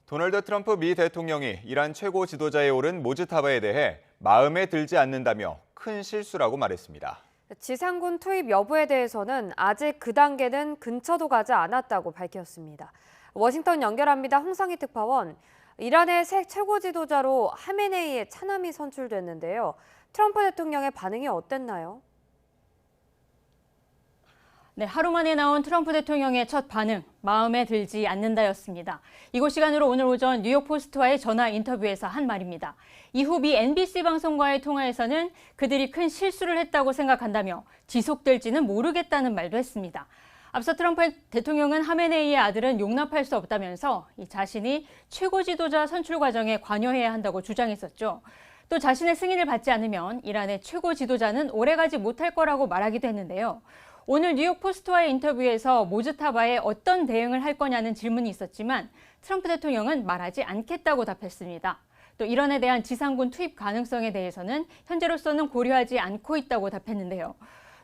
도널드 트럼프 미 대통령이 이란 최고 지도자에 오른 모즈타바에 대해 마음에 들지 않는다며 큰 실수라고 말했습니다. 지상군 투입 여부에 대해서는 아직 그 단계는 근처도 가지 않았다고 밝혔습니다. 워싱턴 연결합니다. 홍상희 특파원. 이란의 새 최고 지도자로 하메네이의 차남이 선출됐는데요. 트럼프 대통령의 반응이 어땠나요? 네, 하루 만에 나온 트럼프 대통령의 첫 반응, 마음에 들지 않는다였습니다. 이곳 시간으로 오늘 오전 뉴욕포스트와의 전화 인터뷰에서 한 말입니다. 이후 미 NBC 방송과의 통화에서는 그들이 큰 실수를 했다고 생각한다며 지속될지는 모르겠다는 말도 했습니다. 앞서 트럼프 대통령은 하메네이의 아들은 용납할 수 없다면서 자신이 최고 지도자 선출 과정에 관여해야 한다고 주장했었죠. 또 자신의 승인을 받지 않으면 이란의 최고 지도자는 오래가지 못할 거라고 말하기도 했는데요. 오늘 뉴욕포스트와의 인터뷰에서 모즈타바에 어떤 대응을 할 거냐는 질문이 있었지만 트럼프 대통령은 말하지 않겠다고 답했습니다. 또 이란에 대한 지상군 투입 가능성에 대해서는 현재로서는 고려하지 않고 있다고 답했는데요.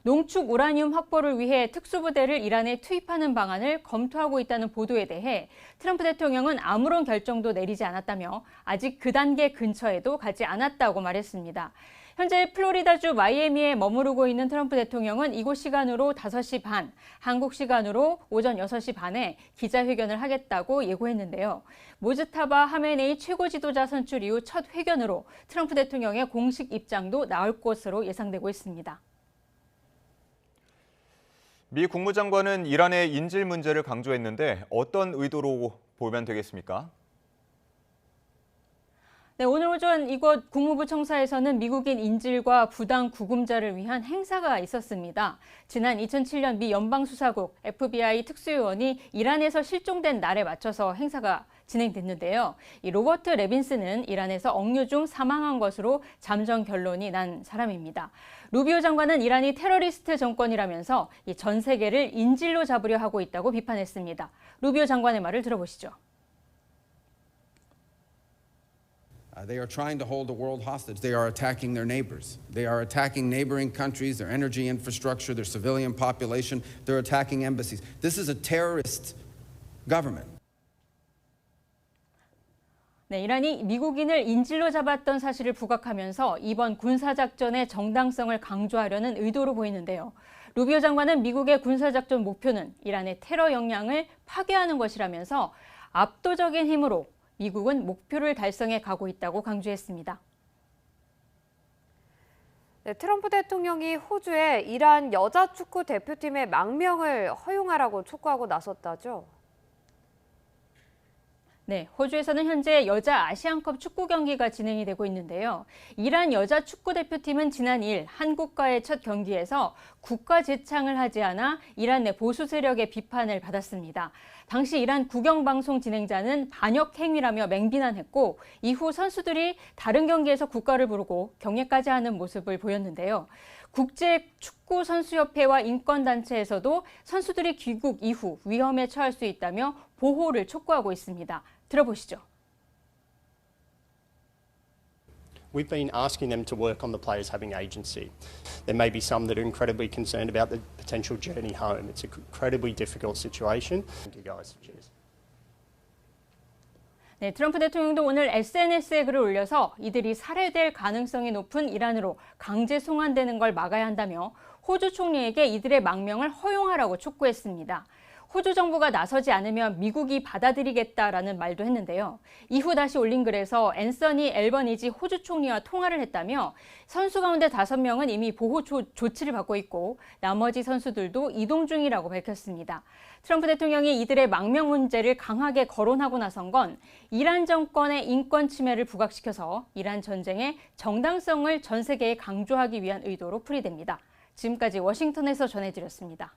농축 우라늄 확보를 위해 특수부대를 이란에 투입하는 방안을 검토하고 있다는 보도에 대해 트럼프 대통령은 아무런 결정도 내리지 않았다며 아직 그 단계 근처에도 가지 않았다고 말했습니다. 현재 플로리다주 마이애미에 머무르고 있는 트럼프 대통령은 이곳 시간으로 5시 반, 한국 시간으로 오전 6시 반에 기자회견을 하겠다고 예고했는데요. 모즈타바 하메네이 최고 지도자 선출 이후 첫 회견으로 트럼프 대통령의 공식 입장도 나올 것으로 예상되고 있습니다. 미 국무장관은 이란의 인질 문제를 강조했는데 어떤 의도로 보면 되겠습니까? 네, 오늘 오전 이곳 국무부 청사에서는 미국인 인질과 부당 구금자를 위한 행사가 있었습니다. 지난 2007년 미 연방수사국 FBI 특수요원이 이란에서 실종된 날에 맞춰서 행사가 진행됐는데요. 이 로버트 레빈스는 이란에서 억류 중 사망한 것으로 잠정 결론이 난 사람입니다. 루비오 장관은 이란이 테러리스트 정권이라면서 전 세계를 인질로 잡으려 하고 있다고 비판했습니다. 루비오 장관의 말을 들어보시죠. They are trying to hold the world hostage. They are attacking their neighbors. They are attacking neighboring countries, their energy infrastructure, their civilian population. They're attacking embassies. This is a terrorist government. 네, 이란이 미국인을 인질로 잡았던 사실을 부각하면서 이번 군사작전의 정당성을 강조하려는 의도로 보이는데요. 루비오 장관은 미국의 군사작전 목표는 이란의 테러 역량을 파괴하는 것이라면서 압도적인 힘으로 미국은 목표를 달성해 가고 있다고 강조했습니다. 네, 트럼프 대통령이 호주에 이란 여자 축구 대표팀의 망명을 허용하라고 촉구하고 나섰다죠? 네, 호주에서는 현재 여자 아시안컵 축구 경기가 진행이 되고 있는데요. 이란 여자 축구 대표팀은 지난 2일 한국과의 첫 경기에서 국가 제창을 하지 않아 이란 내 보수 세력의 비판을 받았습니다. 당시 이란 국영방송 진행자는 반역 행위라며 맹비난했고 이후 선수들이 다른 경기에서 국가를 부르고 경례까지 하는 모습을 보였는데요. 국제축구선수협회와 인권단체에서도 선수들이 귀국 이후 위험에 처할 수 있다며 보호를 촉구하고 있습니다. 들어보시죠. We've been asking them to work on the players having agency. There may be some that are incredibly concerned about the potential journey home. It's an incredibly difficult situation. Thank you guys. Cheers. 네, 트럼프 대통령도 오늘 SNS에 글을 올려서 이들이 살해될 가능성이 높은 이란으로 강제 송환되는 걸 막아야 한다며 호주 총리에게 이들의 망명을 허용하라고 촉구했습니다. 호주 정부가 나서지 않으면 미국이 받아들이겠다라는 말도 했는데요. 이후 다시 올린 글에서 앤서니 앨버니지 호주 총리와 통화를 했다며 선수 가운데 5명은 이미 보호 조치를 받고 있고 나머지 선수들도 이동 중이라고 밝혔습니다. 트럼프 대통령이 이들의 망명 문제를 강하게 거론하고 나선 건 이란 정권의 인권 침해를 부각시켜서 이란 전쟁의 정당성을 전 세계에 강조하기 위한 의도로 풀이됩니다. 지금까지 워싱턴에서 전해드렸습니다.